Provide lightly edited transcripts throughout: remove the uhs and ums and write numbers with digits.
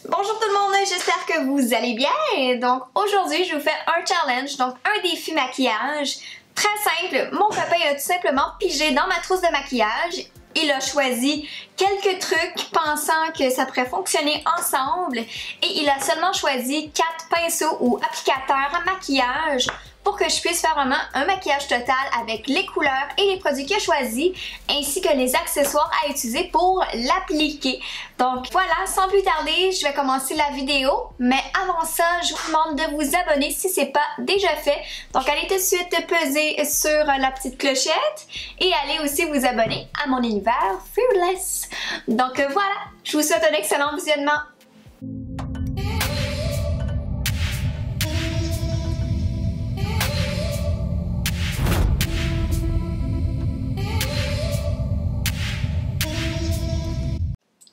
Bonjour tout le monde, j'espère que vous allez bien. Donc aujourd'hui je vous fais un challenge, donc un défi maquillage. Très simple, mon copain a tout simplement pigé dans ma trousse de maquillage. Il a choisi quelques trucs pensant que ça pourrait fonctionner ensemble et il a seulement choisi 4 pinceaux ou applicateurs à maquillage pour que je puisse faire vraiment un maquillage total avec les couleurs et les produits qu'il a choisis ainsi que les accessoires à utiliser pour l'appliquer. Donc voilà, sans plus tarder, je vais commencer la vidéo, mais avant ça, je vous demande de vous abonner si c'est pas déjà fait. Donc allez tout de suite peser sur la petite clochette et allez aussi vous abonner à mon univers Fearless. Donc voilà, je vous souhaite un excellent visionnement.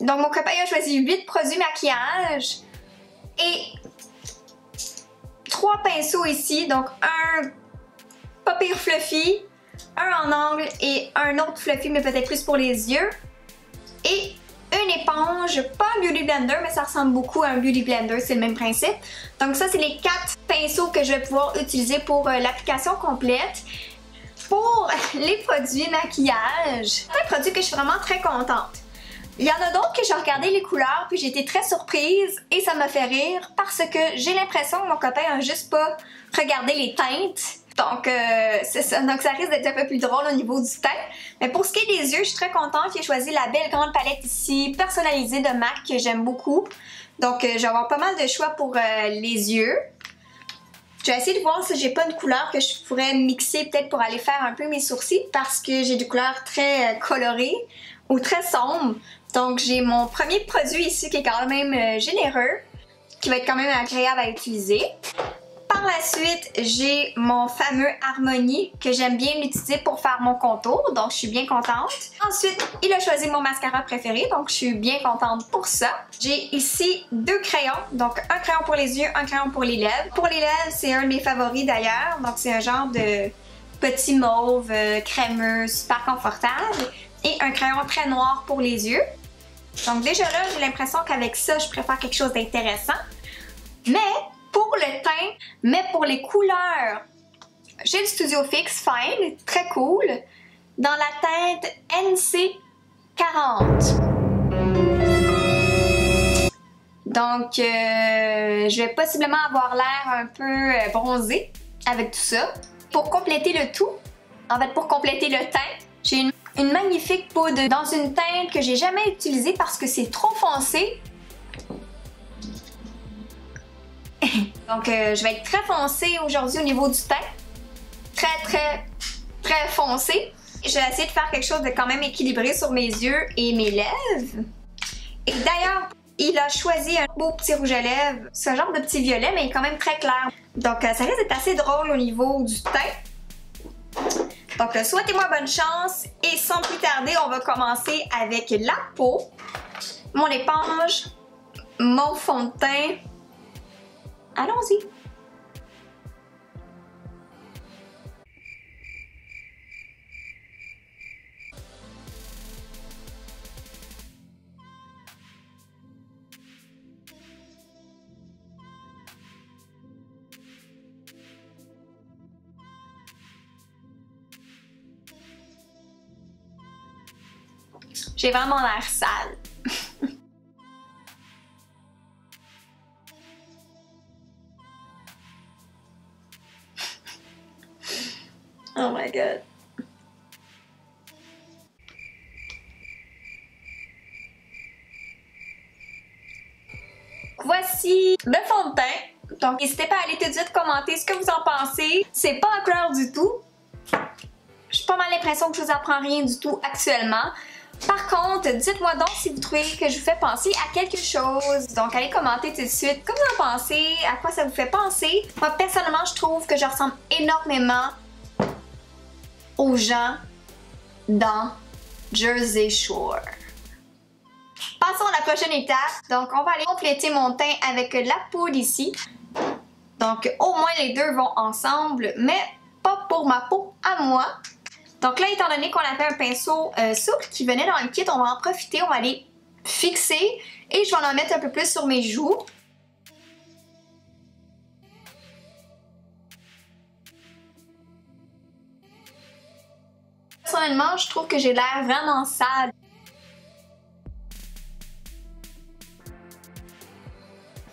Donc mon copain a choisi 8 produits maquillage et 3 pinceaux ici, donc un pas pire fluffy, un en angle et un autre fluffy mais peut-être plus pour les yeux et une éponge, pas un beauty blender mais ça ressemble beaucoup à un beauty blender, c'est le même principe. Donc ça c'est les 4 pinceaux que je vais pouvoir utiliser pour l'application complète. Pour les produits maquillage, c'est un produit que je suis vraiment très contente. Il y en a d'autres que j'ai regardé les couleurs puis j'ai été très surprise et ça m'a fait rire parce que j'ai l'impression que mon copain a juste pas regardé les teintes. Donc c'est ça, donc ça risque d'être un peu plus drôle au niveau du teint. Mais pour ce qui est des yeux, je suis très contente qu'il ait choisi la belle grande palette ici, personnalisée de MAC que j'aime beaucoup. Donc je vais avoir pas mal de choix pour les yeux. Je vais essayer de voir si j'ai pas une couleur que je pourrais mixer peut-être pour aller faire un peu mes sourcils parce que j'ai des couleurs très colorées ou très sombres. Donc j'ai mon premier produit ici qui est quand même généreux, qui va être quand même agréable à utiliser. Par la suite, j'ai mon fameux Harmonie que j'aime bien l'utiliser pour faire mon contour, donc je suis bien contente. Ensuite, il a choisi mon mascara préféré, donc je suis bien contente pour ça. J'ai ici 2 crayons, donc un crayon pour les yeux, un crayon pour les lèvres. Pour les lèvres, c'est un de mes favoris d'ailleurs, donc c'est un genre de petit mauve crémeux, super confortable. Et un crayon très noir pour les yeux. Donc déjà là, j'ai l'impression qu'avec ça, je préfère quelque chose d'intéressant. Mais pour le teint, mais pour les couleurs, j'ai le Studio Fix Fine, très cool, dans la teinte NC40. Donc, je vais possiblement avoir l'air un peu bronzé avec tout ça. Pour compléter le tout, en fait pour compléter le teint, j'ai une magnifique poudre dans une teinte que j'ai jamais utilisée parce que c'est trop foncé. Donc je vais être très foncée aujourd'hui au niveau du teint. Très foncé. Je vais essayer de faire quelque chose de quand même équilibré sur mes yeux et mes lèvres. Et d'ailleurs, il a choisi un beau petit rouge à lèvres. C'est un genre de petit violet mais il est quand même très clair. Donc ça risque d'être assez drôle au niveau du teint. Donc souhaitez-moi bonne chance et sans plus tarder, on va commencer avec la peau, mon éponge, mon fond de teint. Allons-y! J'ai vraiment l'air sale. Oh my god. Voici le fond de teint. Donc n'hésitez pas à aller tout de suite commenter ce que vous en pensez. C'est pas clair du tout. J'ai pas mal l'impression que je vous apprends rien du tout actuellement. Par contre, dites-moi donc si vous trouvez que je vous fais penser à quelque chose. Donc, allez commenter tout de suite. Comme vous en pensez, à quoi ça vous fait penser. Moi, personnellement, je trouve que je ressemble énormément aux gens dans Jersey Shore. Passons à la prochaine étape. Donc, on va aller compléter mon teint avec la poudre ici. Donc, au moins les deux vont ensemble, mais pas pour ma peau à moi. Donc là, étant donné qu'on avait un pinceau souple qui venait dans le kit, on va en profiter, on va aller fixer et je vais en mettre un peu plus sur mes joues. Personnellement, je trouve que j'ai l'air vraiment sale.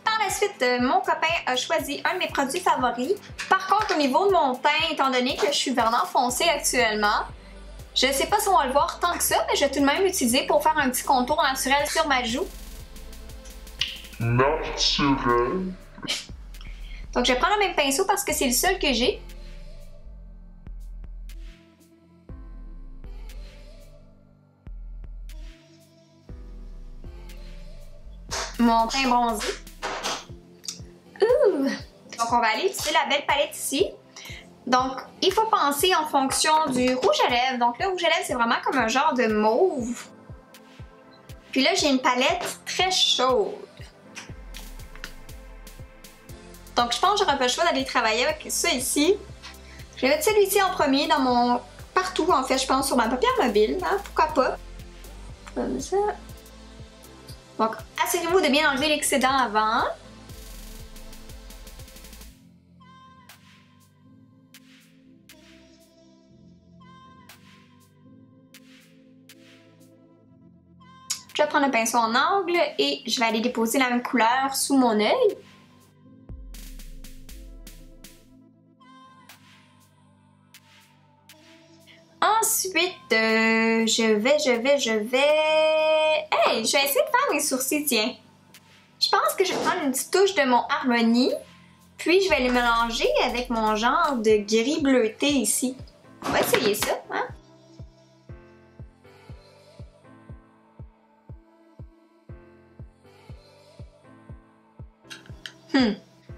Par la suite, mon copain a choisi un de mes produits favoris. Par contre, au niveau de mon teint, étant donné que je suis vraiment foncée actuellement, je sais pas si on va le voir tant que ça, mais je vais tout de même l'utiliser pour faire un petit contour naturel sur ma joue. Naturel. Donc je vais prendre le même pinceau parce que c'est le seul que j'ai. Mon teint bronzé. Ouh! Donc on va aller utiliser la belle palette ici. Donc il faut penser en fonction du rouge à lèvres. Donc le rouge à lèvres c'est vraiment comme un genre de mauve. Puis là j'ai une palette très chaude. Donc je pense que j'aurais pas le choix d'aller travailler avec ça ici. Je vais mettre celui-ci en premier dans mon... partout en fait je pense sur ma paupière mobile. Hein? Pourquoi pas? Comme ça. Donc assurez-vous de bien enlever l'excédent avant. Je vais prendre le pinceau en angle et je vais aller déposer la même couleur sous mon œil. Ensuite, je vais... Hey, je vais essayer de faire mes sourcils, tiens. Je pense que je vais prendre une petite touche de mon Harmony, puis je vais les mélanger avec mon genre de gris bleuté ici. On va essayer ça, hein?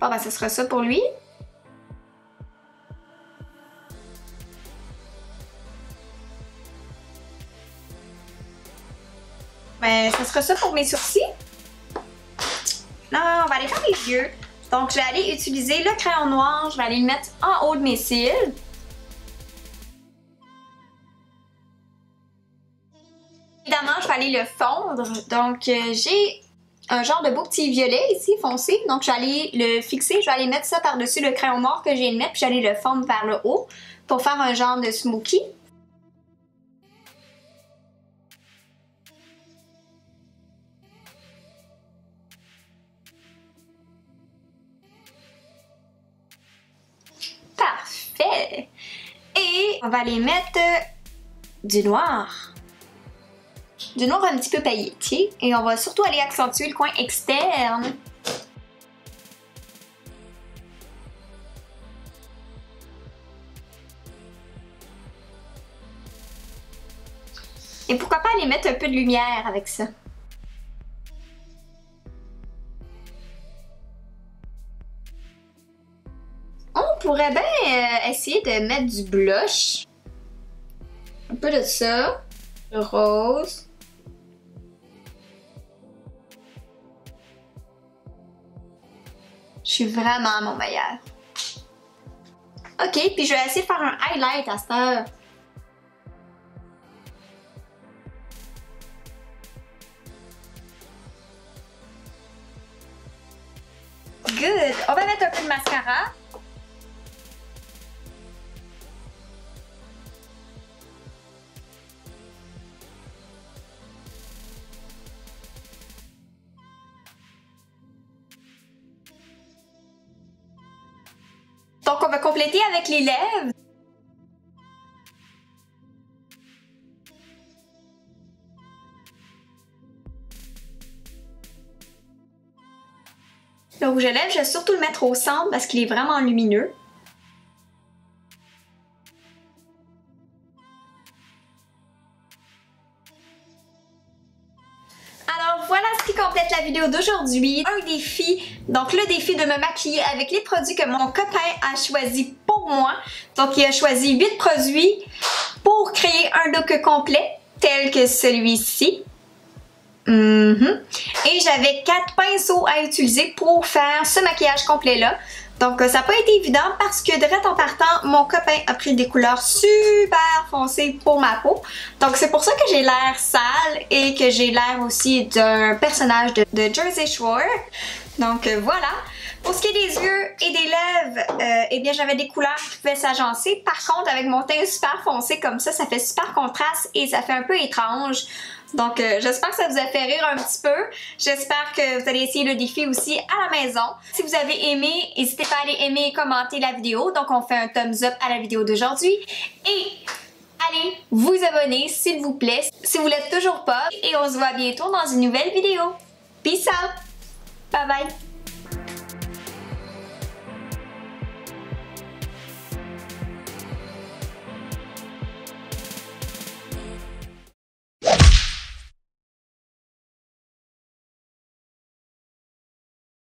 Bon, ben, ce sera ça pour lui. Ben, ce sera ça pour mes sourcils. Là, on va aller faire les yeux. Donc, je vais aller utiliser le crayon noir. Je vais aller le mettre en haut de mes cils. Évidemment, je vais aller le fondre. Donc, j'ai un genre de beau petit violet ici, foncé. Donc, je vais aller le fixer. Je vais aller mettre ça par-dessus le crayon noir que je viens de mettre. Puis, je vais aller le fondre vers le haut pour faire un genre de smoky. Parfait! Et on va aller mettre du noir. Du noir un petit peu pailleté. Et on va surtout aller accentuer le coin externe. Et pourquoi pas aller mettre un peu de lumière avec ça. On pourrait bien essayer de mettre du blush. Un peu de ça. Le rose. Je suis vraiment à mon meilleur. Ok, puis je vais essayer de faire un highlight à cette heure. Good! On va mettre un peu de mascara. Donc, on va compléter avec les lèvres. Le rouge à lèvres, je vais surtout le mettre au centre parce qu'il est vraiment lumineux. Alors voilà ce qui complète la vidéo d'aujourd'hui. Un défi, donc le défi de me maquiller avec les produits que mon copain a choisi pour moi. Donc il a choisi 8 produits pour créer un look complet tel que celui-ci. Et j'avais 4 pinceaux à utiliser pour faire ce maquillage complet là. Donc ça n'a pas été évident parce que direct en partant, mon copain a pris des couleurs super foncées pour ma peau. Donc c'est pour ça que j'ai l'air sale et que j'ai l'air aussi d'un personnage de Jersey Shore. Donc voilà. Pour ce qui est des yeux et des lèvres, eh bien j'avais des couleurs qui pouvaient s'agencer. Par contre, avec mon teint super foncé comme ça fait super contraste et ça fait un peu étrange. Donc j'espère que ça vous a fait rire un petit peu. J'espère que vous allez essayer le défi aussi à la maison. Si vous avez aimé, n'hésitez pas à aller aimer et commenter la vidéo. Donc on fait un thumbs up à la vidéo d'aujourd'hui. Et allez vous abonner s'il vous plaît si vous ne l'êtes toujours pas. Et on se voit bientôt dans une nouvelle vidéo. Peace out! Bye bye!